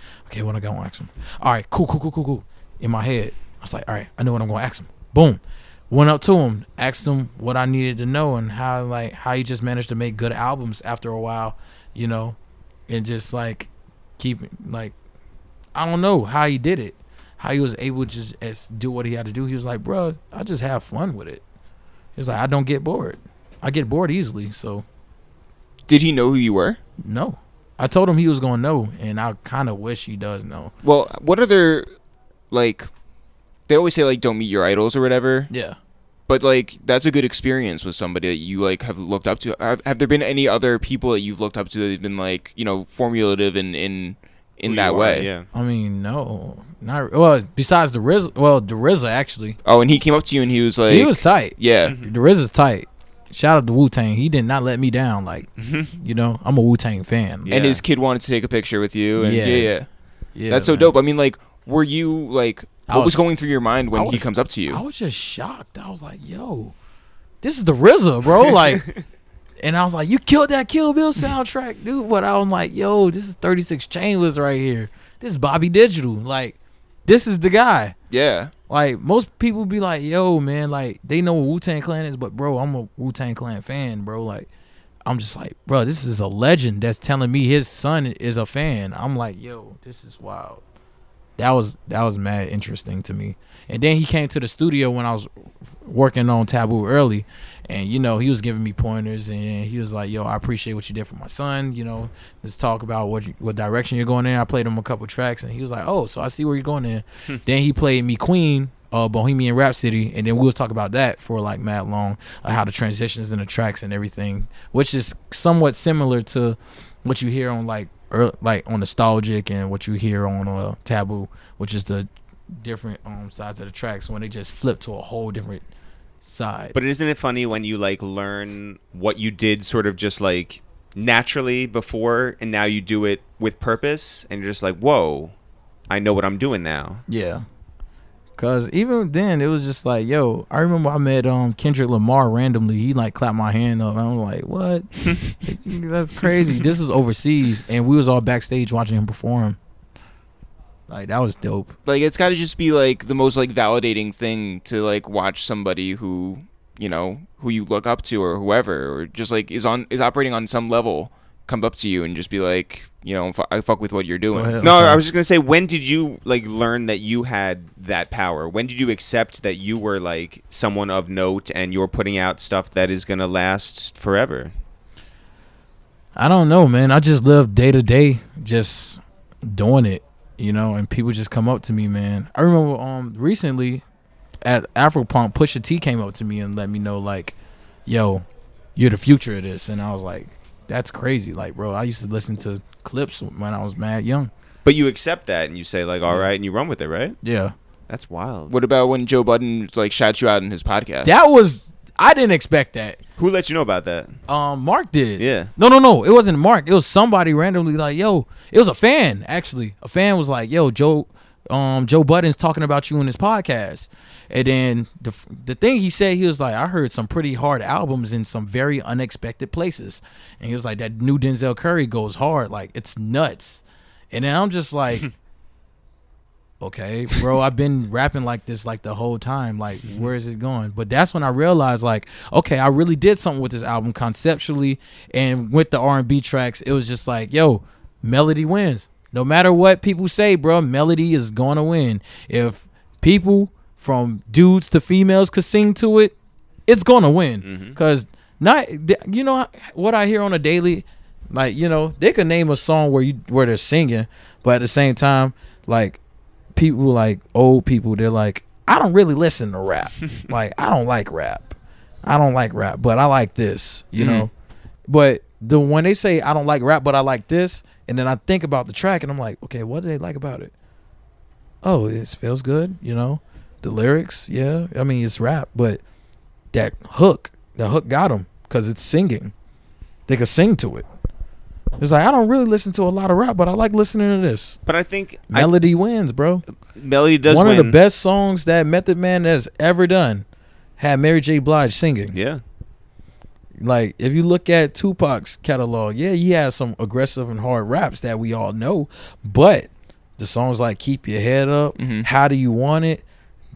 what I gonna ask him? All right, cool. In my head, I was like, all right, I know what I'm gonna ask him. Boom, went up to him, asked him what I needed to know and how he just managed to make good albums after a while, you know, and just like keep like. I don't know how he did it, how he was able to just do what he had to do. He was like, bro, I just have fun with it. He's like, I don't get bored. I get bored easily, so. Did he know who you were? No. I told him he was going to know, and I kind of wish he does know. Well, what other, like, they always say, like, don't meet your idols or whatever. Yeah. But, like, that's a good experience with somebody that you, like, have looked up to. Have there been any other people that you've looked up to that have been, like, you know, formulative in that way? Yeah. I mean, no. Not well, besides the RZA. Well, the RZA, actually. Oh, and he came up to you and he was like... He was tight. Yeah. The RZA's tight. Shout out to Wu-Tang. He did not let me down. Like, you know, I'm a Wu-Tang fan. Yeah. And his kid wanted to take a picture with you. And yeah. That's so man. dope. I mean, like, were you, like... What was going through your mind when he comes up to you? I was just shocked. I was like, yo, this is the RZA, bro. Like, and I was like, you killed that Kill Bill soundtrack, dude. But I was like, yo, this is 36 Chambers right here. This is Bobby Digital. Like, this is the guy. Yeah. Like, most people be like, yo, man, like, they know what Wu-Tang Clan is, but, bro, I'm a Wu-Tang Clan fan, bro. Like, I'm just like, bro, this is a legend that's telling me his son is a fan. I'm like, yo, this is wild. That was mad interesting to me. And then he came to the studio when I was working on Taboo early, and you know, he was giving me pointers, and he was like, yo, I appreciate what you did for my son, you know, let's talk about what direction you're going in. I played him a couple tracks, and he was like, oh, so I see where you're going in. Then he played me Queen Bohemian Rhapsody, and then we'll talk about that for like mad long, how the transitions and the tracks and everything, which is somewhat similar to what you hear on like on Nostalgic and what you hear on Taboo, which is the different sides of the tracks when they just flip to a whole different side. But isn't it funny when you like learn what you did sort of just like naturally before, and now you do it with purpose, and you're just like, whoa, I know what I'm doing now. Yeah. Cause even then it was just like, yo, I remember I met Kendrick Lamar randomly. He like clapped my hand up and I'm like, what? That's crazy. This was overseas and we was all backstage watching him perform. Like that was dope. Like it's got to just be like the most like validating thing to like watch somebody who, you know, who you look up to or whoever, or just like is operating on some level, come up to you and just be like, you know, I fuck with what you're doing. No, I was just gonna say, when did you like learn that you had that power? When did you accept that you were like someone of note and you're putting out stuff that is gonna last forever? I don't know, man. I just live day to day, just doing it, you know. And people just come up to me, man. I remember recently at Afropunk, Pusha T came up to me and let me know like, yo, you're the future of this, and I was like, that's crazy. Like, bro, I used to listen to clips when I was mad young. But you accept that and you say like, all right, and you run with it, right? Yeah. That's wild. What about when Joe Budden like shouts you out in his podcast? I didn't expect that. Who let you know about that? Mark did. Yeah. No. It wasn't Mark. It was somebody randomly like, yo, it was a fan, actually. A fan was like, yo, Joe Budden's talking about you in his podcast. And then the thing he said, he was like, I heard some pretty hard albums in some very unexpected places. And he was like, that new Denzel Curry goes hard. Like, it's nuts. And then I'm just like, okay, bro, I've been rapping like this like the whole time. Like, where is it going? But that's when I realized, like, okay, I really did something with this album conceptually. And with the R&B tracks, it was just like, yo, melody wins. No matter what people say, bro, melody is going to win. If people from dudes to females could sing to it, it's going to win. Because, you know, what I hear on a daily, like, you know, they could name a song where they're singing, but at the same time, like, people like old people, they're like, I don't really listen to rap. Like, I don't like rap, but I like this, you know. But when they say I don't like rap, but I like this, and then I think about the track and I'm like, okay, what do they like about it? Oh, it feels good, you know. The lyrics, yeah, I mean, it's rap, but the hook got them because it's singing. They could sing to it. It's like, I don't really listen to a lot of rap, but I like listening to this. But I think melody wins, bro. Melody does win. One of the best songs that Method Man has ever done had Mary J. Blige singing. Yeah. Like, if you look at Tupac's catalog, yeah, he has some aggressive and hard raps that we all know, but the songs like Keep Your Head Up, How Do You Want It,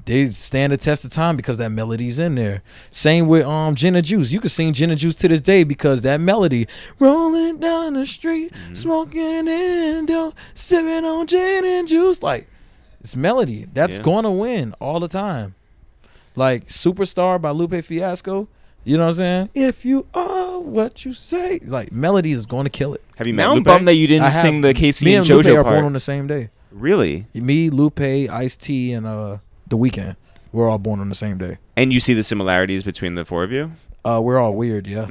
they stand the test of time because that melody's in there. Same with Gin and Juice. You can sing Gin and Juice to this day because that melody, rolling down the street, smoking and dope, sipping on gin and juice. Like, it's melody. That's going to win all the time. Like Superstar by Lupe Fiasco. You know what I'm saying? If you are what you say, like, melody is going to kill it. Have you met I'm Lupe? bummed that you didn't sing the Casey and Lupe JoJo are part. born on the same day. Really? Me, Lupe, Ice-T, and The Weeknd. We're all born on the same day. And you see the similarities between the four of you? We're all weird, yeah.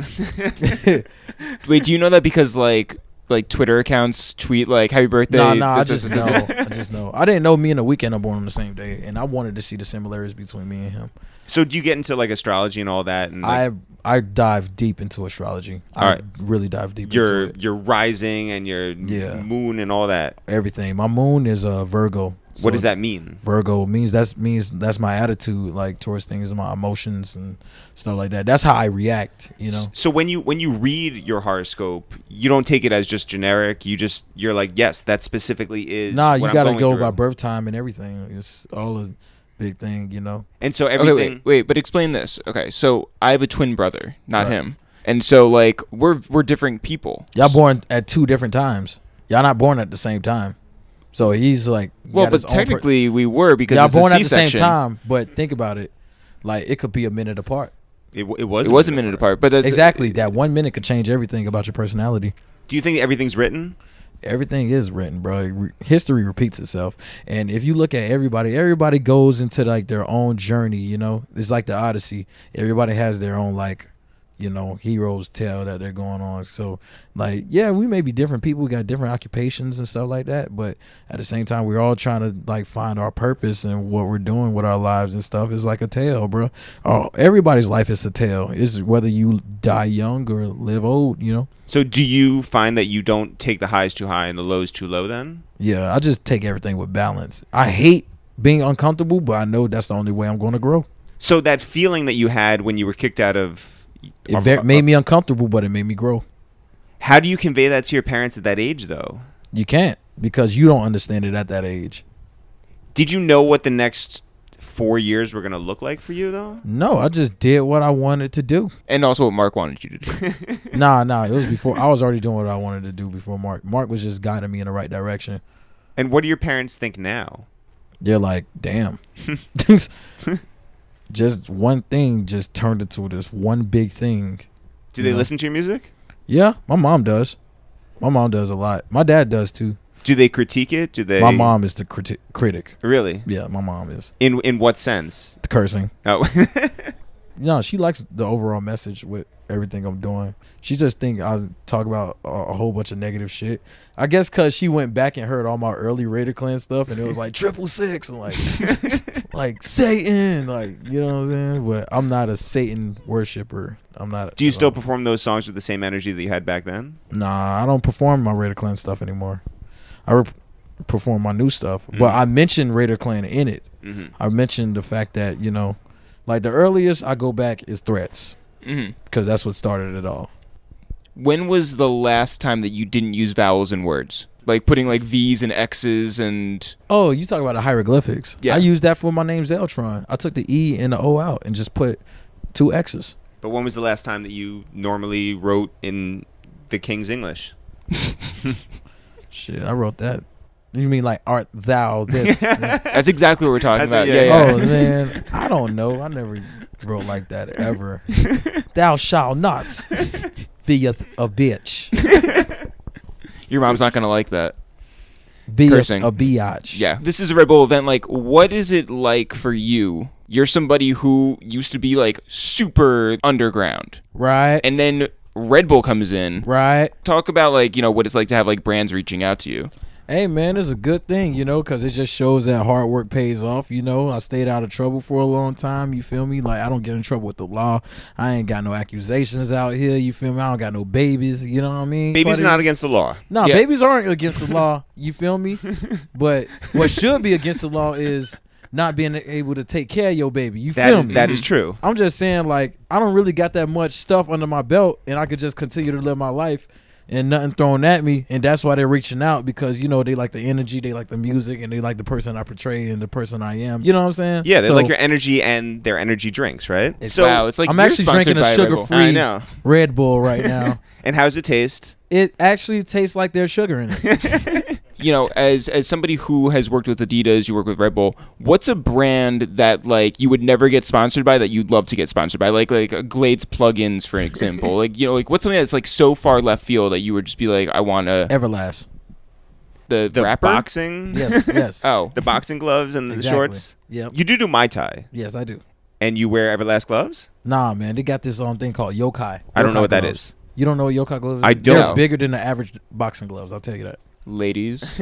Wait, do you know that because like Twitter accounts tweet like happy birthday? Nah, I just know. I didn't know me and The Weeknd are born on the same day, and I wanted to see the similarities between me and him. So do you get into like astrology and all that? And like, I dive deep into astrology. I really dive deep into it. Your rising and your moon and all that. Everything. My moon is Virgo. So what does that mean? Virgo means that's my attitude, like, towards things, my emotions and stuff like that. That's how I react, you know. So when you read your horoscope, you don't take it as just generic. You're like, yes, that specifically is. Nah, you gotta go through. by birth time and everything. It's all a big thing, you know. And so everything. Okay, wait, but explain this. Okay, so I have a twin brother, not him, and so like we're different people. Y'all born at 2 different times. Y'all not born at the same time. So he's like, well, but technically we were because y'all it's born a at the C-section. same time. But think about it, like, it could be a minute apart. It was a minute apart, but that's exactly that 1 minute could change everything about your personality. Do you think everything's written? everything is written, bro. History repeats itself. And if you look at everybody goes into like their own journey, you know. It's like the Odyssey. Everybody has their own like, you know, hero's tale that they're going on. So like, yeah, we may be different people, we got different occupations and stuff like that, but at the same time we're all trying to like find our purpose and what we're doing with our lives and stuff. Is like a tale, bro. Oh, everybody's life is a tale. It's whether you die young or live old, you know. So do you find that you don't take the highs too high and the lows too low then? Yeah, I just take everything with balance. I hate being uncomfortable, but I know that's the only way I'm going to grow. So that feeling that you had when you were kicked out of... It made me uncomfortable, but it made me grow. How do you convey that to your parents at that age, though? You can't, because you don't understand it at that age. Did you know what the next 4 years were going to look like for you, though? No, I just did what I wanted to do. And also what Mark wanted you to do. Nah, it was before. I was already doing what I wanted to do before Mark. Mark was just guiding me in the right direction. And what do your parents think now? They're like, damn. Just one thing just turned into this one big thing. Do they listen to your music? Yeah, my mom does. My mom does a lot. My dad does too. Do they critique it? Do they? My mom is the critic. Really? Yeah, my mom is. In what sense? The cursing. Oh. No, she likes the overall message with everything I'm doing. She just think I talk about a whole bunch of negative shit. I guess because she went back and heard all my early Raider Clan stuff, and it was like 666 and like Satan, like, you know what I'm saying? But I'm not a Satan worshiper. I'm not. Do you still perform those songs with the same energy that you had back then? Nah, I don't perform my Raider Clan stuff anymore. I perform my new stuff, but I mentioned Raider Clan in it. I mentioned the fact that, you know, like the earliest I go back is Threats, because that's what started it all. When was the last time that you didn't use vowels in words? Like putting like V's and X's and... Oh, you talk about the hieroglyphics. Yeah. I used that for my name Zeltron. I took the E and the O out and just put 2 X's. But when was the last time that you normally wrote in the King's English? Shit, I wrote that. You mean like art thou this? That's exactly what we're talking about. Yeah. Oh, man. I don't know. I never wrote like that ever. Thou shalt not be a bitch. Your mom's not going to like that. Be Cursing. a biatch. Yeah. This is a Red Bull event. Like, what is it like for you? You're somebody who used to be like super underground. Right. And then Red Bull comes in. Right. Talk about like, you know, what it's like to have like brands reaching out to you. Hey, man, it's a good thing, you know, because it just shows that hard work pays off, you know. I stayed out of trouble for a long time, you feel me? Like, I don't get in trouble with the law. I ain't got no accusations out here, you feel me? I don't got no babies, you know what I mean? Babies are not against the law. No, babies aren't against the law, you feel me? But what should be against the law is not being able to take care of your baby, you feel me? That is true. I'm just saying, like, I don't really got that much stuff under my belt, and I could just continue to live my life and nothing thrown at me, and that's why they're reaching out, because, you know, they like the energy, they like the music, and they like the person I portray and the person I am. You know what I'm saying? Yeah, they like your energy and their energy drinks, right? Wow, it's like I'm you're actually sponsored drinking by a Red Bull. sugar-free I know. Red Bull right now. And how does it taste? It actually tastes like there's sugar in it. You know, as somebody who has worked with Adidas, you work with Red Bull, what's a brand that like you would never get sponsored by that you'd love to get sponsored by? Like Glades plugins, for example. Like, you know, like what's something that's like so far left field that you would just be like, I want to... Everlast. The rapper? Boxing? Yes. Oh. The boxing gloves and the shorts? Yep. You do Muay Thai. Yes, I do. And you wear Everlast gloves? Nah, man, they got this thing called yokai. I don't know what that gloves. is. You don't know what yokai gloves is? I don't. They're bigger than the average boxing gloves, I'll tell you that. Ladies.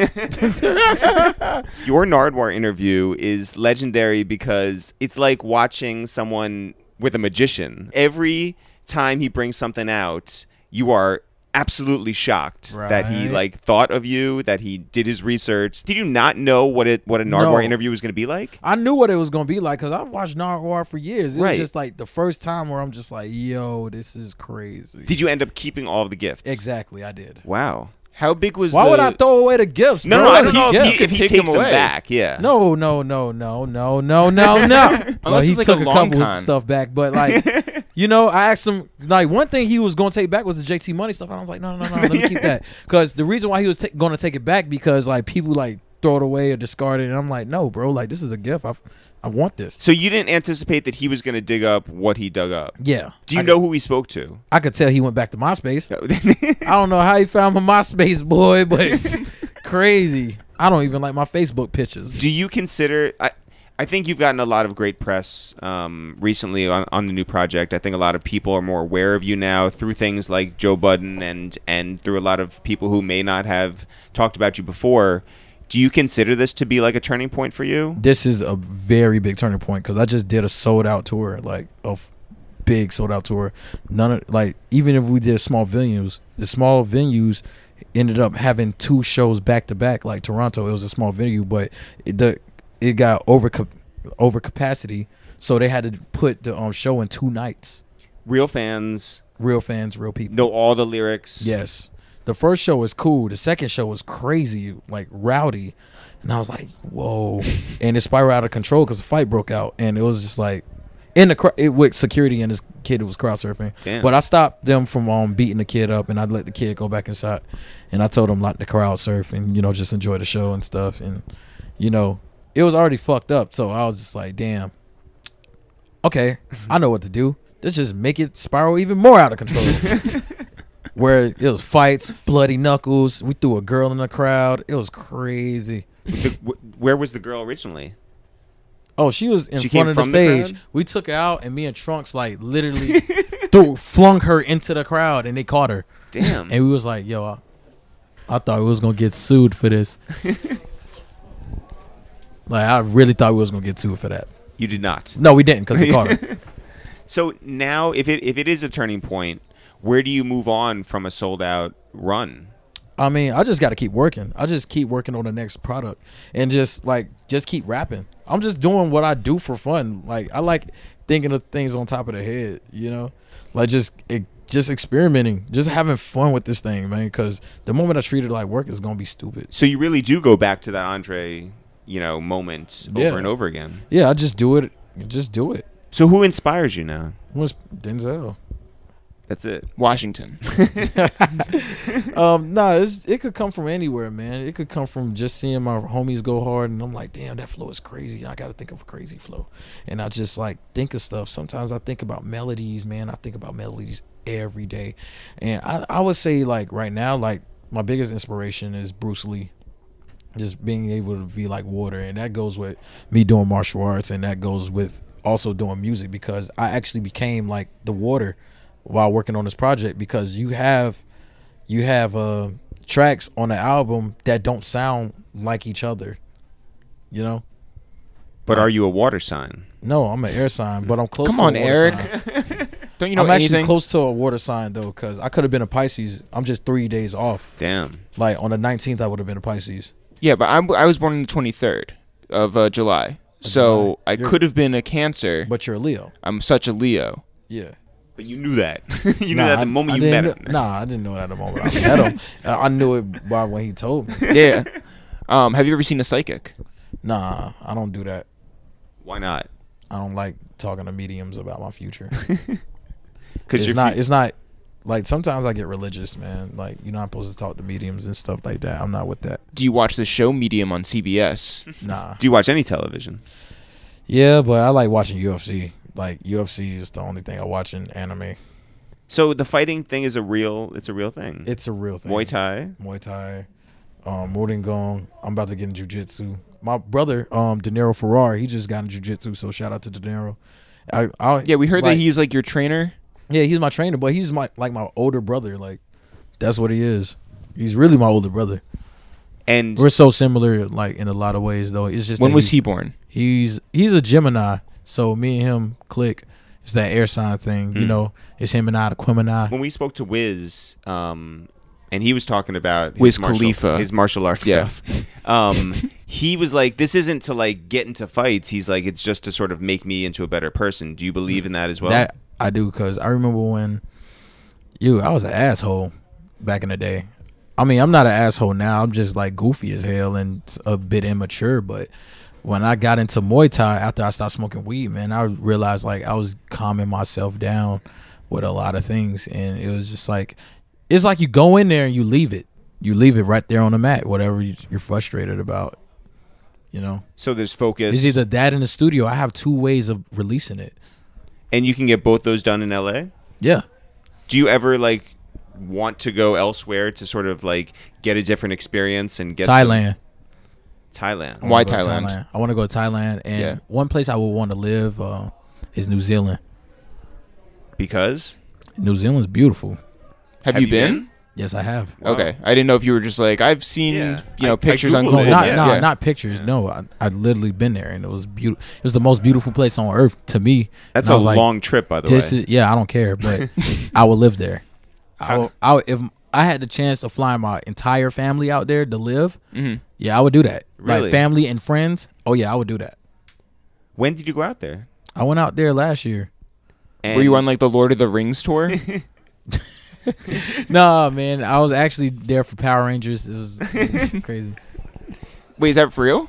Your Nardwuar interview is legendary because it's like watching someone with a magician. Every time he brings something out, you are absolutely shocked that he like thought of you, that he did his research. Did you not know what a Nardwuar interview was going to be like? I knew what it was going to be like because I've watched Nardwuar for years. It was just like the first time where I'm just like, yo, this is crazy. Did you end up keeping all of the gifts? Exactly, I did. Wow. How big was Why would I throw away the gifts, bro? No, I don't know if if he takes them back. Yeah. No. Unless well, he it's like took a a long couple con. of stuff back, but like, you know, I asked him, like, one thing he was going to take back was the JT Money stuff. And I was like, no, let me keep that. Because the reason why he was going to take it back because, like, people, like, throw it away or discard it. And I'm like, no, bro, like, this is a gift. I want this. So you didn't anticipate that he was going to dig up what he dug up? Yeah. Do you know who he spoke to? I could tell he went back to MySpace. I don't know how he found my MySpace, boy, but crazy. I don't even like my Facebook pictures. Do you consider... I think you've gotten a lot of great press recently on the new project. I think a lot of people are more aware of you now through things like Joe Budden and through a lot of people who may not have talked about you before. Do you consider this to be like a turning point for you? This is a very big turning point because I just did a sold out tour, like a big sold out tour. None of like even if we did small venues, the small venues ended up having 2 shows back to back. Like Toronto, it was a small venue, but it got over capacity, so they had to put the show in 2 nights. Real fans, real people know all the lyrics. Yes. The first show was cool. The second show was crazy, like rowdy. And I was like, whoa. And it spiraled out of control because a fight broke out. And it was just like, with security and this kid who was crowd surfing. Damn. But I stopped them from beating the kid up, and I let the kid go back inside. And I told him not to crowd surf and, just enjoy the show and stuff. And, it was already fucked up. So I was just like, damn. Okay, I know what to do. Let's just make it spiral even more out of control. Where it was fights, bloody knuckles. We threw a girl in the crowd. It was crazy. Where was the girl originally? Oh, she was in front of the stage. We took her out, and me and Trunks literally flung her into the crowd, and they caught her. Damn. And we was like, yo, I thought we was gonna get sued for this. I really thought we was gonna get sued for that. You did not. No, we didn't because we caught her. So now, if it is a turning point, where do you move on from a sold out run? I mean, I just got to keep working. I just keep working on the next product and just keep rapping. I'm just doing what I do for fun. I like thinking of things on top of the head, just experimenting, just having fun with this thing, man. Because the moment I treat it like work, it's gonna be stupid. So you really do go back to that Andre, moment over and over again. Yeah, I just do it. Just do it. So who inspires you now? What's Denzel? That's it. Washington. It could come from anywhere, man. It could come from just seeing my homies go hard, and I'm like, damn, that flow is crazy. I got to think of a crazy flow, and I just think of stuff. Sometimes I think about melodies, man. I think about melodies every day, and I would say right now, my biggest inspiration is Bruce Lee. Just being able to be like water, and that goes with me doing martial arts, and that goes with also doing music because I actually became like the water while working on this project because you have tracks on the album that don't sound like each other, But are you a water sign? No, I'm an air sign, but I'm close. Come to on, a water Eric. Sign. Don't you know I'm anything? actually close to a water sign though, because I could have been a Pisces. I'm just 3 days off. Damn. On the 19th, I would have been a Pisces. Yeah, but I was born on the 23rd of July, so I could have been a Cancer. But you're a Leo. I'm such a Leo. Yeah. But you knew that. You knew that the moment you met him. I didn't know that the moment I met him. I knew it by when he told me. Yeah. Have you ever seen a psychic? Nah, I don't do that. Why not? I don't like talking to mediums about my future. Because it's not sometimes I get religious, man. You're not supposed to talk to mediums and stuff like that. I'm not with that. Do you watch the show Medium on CBS? Nah. Do you watch any television? Yeah, but I like watching UFC. UFC is the only thing I watch in anime. So the fighting thing is a real thing. It's a real thing. Muay Thai, Muay Gong. I'm about to get in jiu-jitsu. My brother, De Niro Ferrar, he just got in jiu-jitsu, so shout out to De Niro. Yeah, we heard that he's your trainer. Yeah, he's my trainer, but he's my older brother. That's what he is. He's really my older brother. And we're so similar, in a lot of ways, though. It's just when was he born? He's a Gemini, so me and him click. It's that air sign thing, It's him and I, the Quimini. When we spoke to Wiz, and he was talking about Wiz Khalifa, his martial arts stuff. He was like, "This isn't to get into fights." He's like, "It's just to sort of make me into a better person." Do you believe in that as well? That I do, because I remember when I was an asshole back in the day. I mean, I'm not an asshole now. I'm just goofy as hell and a bit immature. But when I got into Muay Thai after I stopped smoking weed, man, I realized I was calming myself down with a lot of things, and it was just it's you go in there and you leave it right there on the mat, whatever you're frustrated about. You know. So there's focus. It's either that in the studio. I have 2 ways of releasing it. And you can get both those done in LA? Yeah. Do you ever like want to go elsewhere to sort of like get a different experience and get Thailand? Thailand. Why Thailand? I want to go to Thailand, and one place I would want to live is New Zealand. Because New Zealand's beautiful. Have you been? Yes, I have. Wow. Okay, I didn't know if you were just like I've seen pictures on Googled Google. it. Not pictures. Yeah. No, I'd literally been there, and it was beautiful. It was the most beautiful place on earth to me. That's a long trip, by the way. I don't care, but I would live there. If I had the chance to fly my entire family out there to live, yeah, I would do that. Really? Like family and friends. Oh yeah, I would do that. When did you go out there? I went out there last year. And were you on like the Lord of the Rings tour? Nah, man, I was actually there for Power Rangers. It was crazy. Wait, is that for real?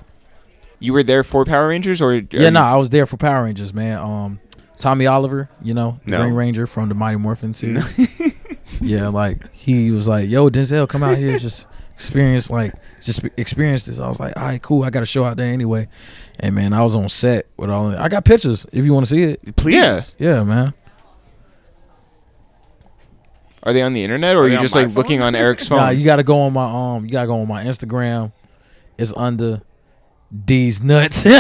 You were there for Power Rangers, or I was there for Power Rangers, man. Tommy Oliver, you know, the Green Ranger from the Mighty Morphin series. Yeah, like he was like, "Yo, Denzel, come out here, just experience this." I was like, "All right, cool. I got a show out there anyway." And man, I was on set with all. I got pictures if you want to see it. Please. Yeah, man. Are they on the internet, or are you just like looking on Eric's phone? Nah, you gotta go on my You gotta go on my Instagram. It's under D's nuts. Man,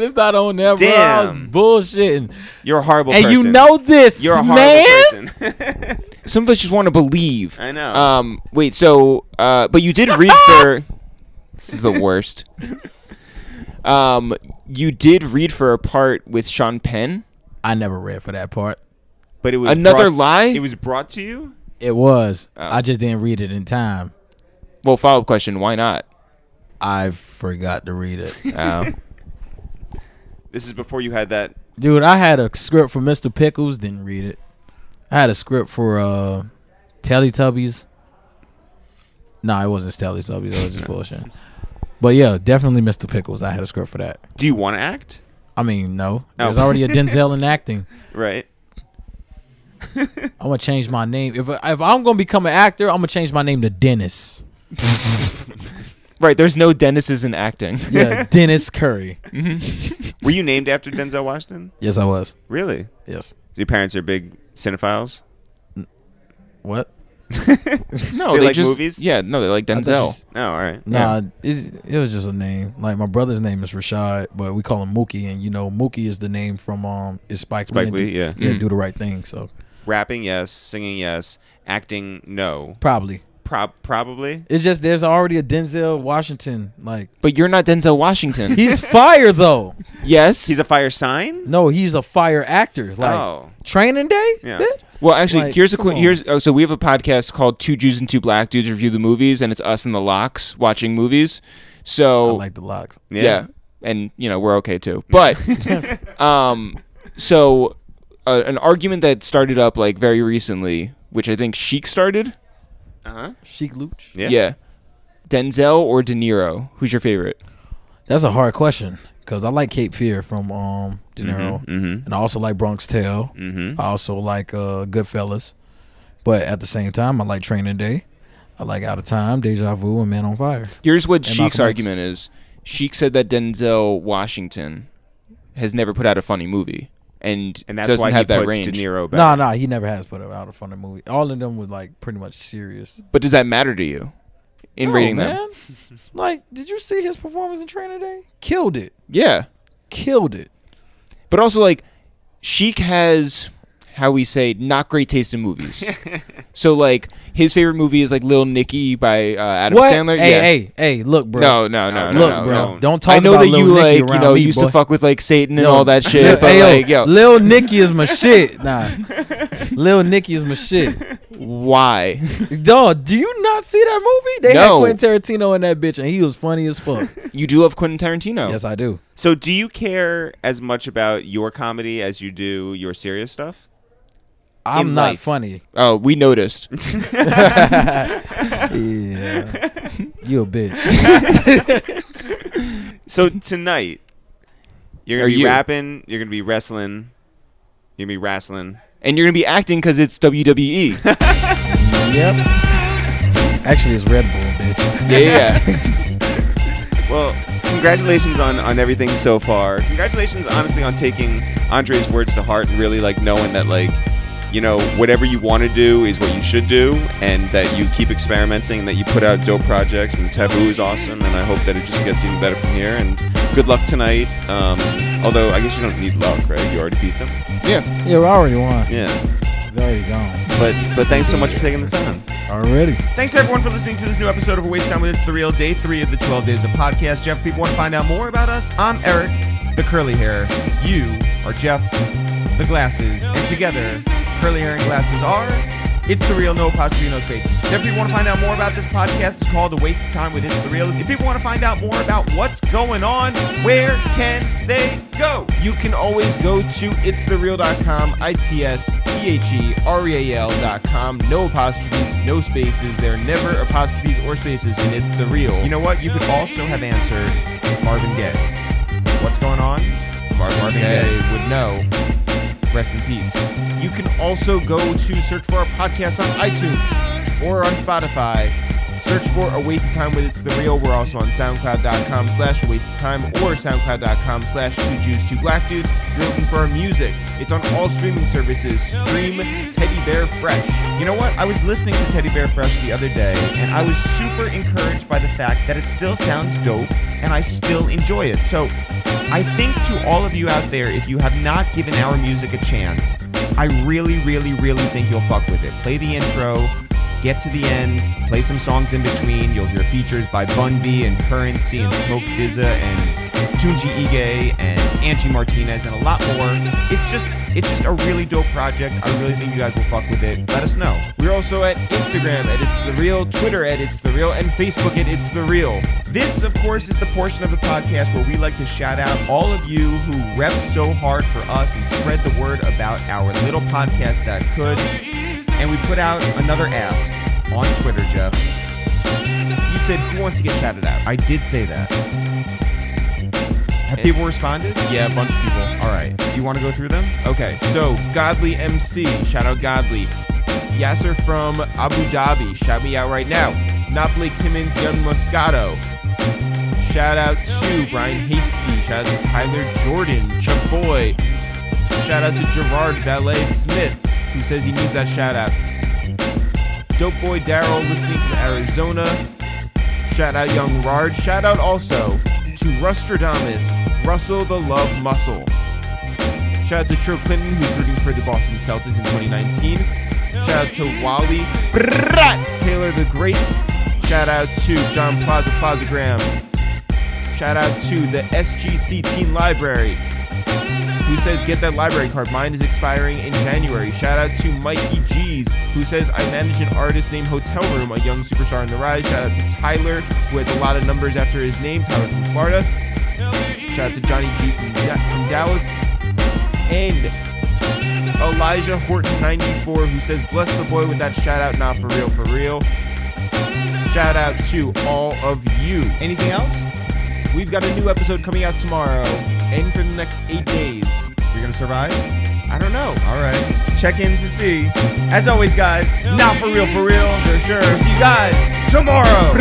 it's not on there, bro. I was bullshitting. You're a horrible person. And you know this, You're a horrible person. Some of us just want to believe. I know. Wait, so but you did read for this is the worst. You did read for a part with Sean Penn. I never read for that part. But it was another lie? It was brought to you? It was. I just didn't read it in time. Well, follow-up question, why not? I forgot to read it. This is before you had that. Dude, I had a script for Mr. Pickles, didn't read it. I had a script for Teletubbies. No, it wasn't Teletubbies. It was just bullshit. But yeah, definitely Mr. Pickles. I had a script for that. Do you want to act? I mean, no. There's already a Denzel in acting. Right. I'm gonna change my name. If I'm gonna become an actor, I'm gonna change my name to Dennis. Right. There's no Dennises in acting. Yeah, Dennis Curry. Were you named after Denzel Washington? Yes, I was. Really? Yes. Your parents are big cinephiles? What? No, they like just movies. Yeah, no, they like Denzel. Oh, all right. Nah, it was just a name. Like my brother's name is Rashad, but we call him Mookie, and you know Mookie is the name from is Spike Lee. Yeah. Do the right thing. So rapping, yes. Singing, yes. Acting, no. Probably. Probably. It's just there's already a Denzel Washington. Like, but you're not Denzel Washington. He's fire though. Yes, he's a fire sign. No, he's a fire actor. Like Training Day. Yeah. Bitch? Well, actually, like, so we have a podcast called Two Jews and Two Black Dudes Review the Movies, and it's us and the Locks watching movies. So I like the Locks. Yeah, and you know we're okay too. But so an argument that started up like very recently, which I think Sheik started. Sheik Luch. Yeah. Denzel or De Niro? Who's your favorite? That's a hard question because I like Cape Fear from De Niro, and I also like Bronx Tale. I also like Goodfellas, but at the same time, I like Training Day. I like Out of Time, Deja Vu, and Man on Fire. Here's what Sheik's argument is. Sheik said that Denzel Washington has never put out a funny movie. And that's doesn't why have he that puts range. De Niro back. No, he never has put out a funny movie. All of them was like pretty much serious. But does that matter to you in rating them? Like, did you see his performance in Training Day? Killed it. Yeah. Killed it. But also, like, Sheik has, how we say, not great taste in movies. So, like, his favorite movie is, like, Lil Nicky by Adam Sandler. Hey, look, bro. No. Look, bro. Don't talk I know about that you, Lil Nicky like, you know, me, used boy. to fuck with, like, Satan and all that shit. But, like, yo. Lil Nicky is my shit. Nah. Lil Nicky is my shit. Why? Dog, do you not see that movie? They had Quentin Tarantino in that bitch, and he was funny as fuck. You do love Quentin Tarantino. Yes, I do. So do you care as much about your comedy as you do your serious stuff? I'm not funny. Oh, we noticed. Yeah. You a bitch. So tonight, you're going to be rapping, you're going to be wrestling, you're going to be wrestling. And you're going to be acting because it's WWE. Yep. Actually, it's Red Bull, bitch. Yeah. Well, congratulations on everything so far. Congratulations, honestly, on taking Andre's words to heart and really like knowing that like, you know, whatever you want to do is what you should do, and that you keep experimenting, and that you put out dope projects. And Taboo is awesome, and I hope that it just gets even better from here. And good luck tonight. Although I guess you don't need luck, right? You already beat them. Yeah. Yeah, we already won. Yeah. It's already gone. But thanks so much for taking the time. Already. Thanks everyone for listening to this new episode of A Waste Time with It's The Real, day 3 of the 12 Days of Podcast. Jeff, people want to find out more about us? I'm Eric, the curly hair. You are Jeff, the glasses. And together, curly hair and glasses are It's The Real, no apostrophe, no spaces. If people want to find out more about this podcast, it's called A Waste of Time with It's The Real. If people want to find out more about what's going on, where can they go? You can always go to ItsTheReal.com, ItsTheReal.com. No apostrophes, no spaces. There are never apostrophes or spaces in It's The Real. You know what? You could also have answered Marvin Gaye. What's going on? Marvin Gaye would know. Rest in peace. You can also go to search for our podcast on iTunes or on Spotify. Search for A Waste of Time with It's The Real. We're also on SoundCloud.com/A Waste of Time or SoundCloud.com/2Jews2BlackDudes. If you're looking for our music, it's on all streaming services. Stream Teddy Bear Fresh. You know what? I was listening to Teddy Bear Fresh the other day, and I was super encouraged by the fact that it still sounds dope, and I still enjoy it. So I think to all of you out there, if you have not given our music a chance, I really, really, really think you'll fuck with it. Play the intro, get to the end, play some songs in between. You'll hear features by Bun B and Currency and Smoke Dizza and Tunji Ige and Angie Martinez and a lot more. It's just a really dope project. I really think you guys will fuck with it. Let us know. We're also at Instagram at It's The Real, Twitter at It's The Real, and Facebook at It's The Real. This, of course, is the portion of the podcast where we like to shout out all of you who rep so hard for us and spread the word about our little podcast that could. And we put out another ask on Twitter, Jeff. You said, who wants to get shouted out? I did say that. Have people responded? Yeah, a bunch of people. All right. Do you want to go through them? Okay, so Godly MC, shout out Godly. Yasser from Abu Dhabi, shout me out right now. Not Blake Timmons, Young Moscato. Shout out to Brian Hasty. Shout out to Tyler Jordan, Chuck Boy. Shout out to Gerard Valet Smith, who says he needs that shout out. Dope Boy Daryl, listening from Arizona. Shout out Young Rard. Shout out also to Rustradamus, Russell the Love Muscle. Shout out to Trill Clinton, who's rooting for the Boston Celtics in 2019. Shout out to Wally Taylor the Great. Shout out to John Plazagram. Shout out to the SGC Teen Library, who says, get that library card. Mine is expiring in January. Shout out to Mikey G's, who says, I manage an artist named Hotel Room, a young superstar on the rise. Shout out to Tyler, who has a lot of numbers after his name, Tyler from Florida. Shout out to Johnny G from Dallas. And Elijah Horton 94, who says, bless the boy with that shout out, not for real, for real. Shout out to all of you. Anything else? We've got a new episode coming out tomorrow and for the next 8 days. We're going to survive? I don't know. All right. Check in to see. As always, guys, not for real, for real. Sure. See you guys tomorrow.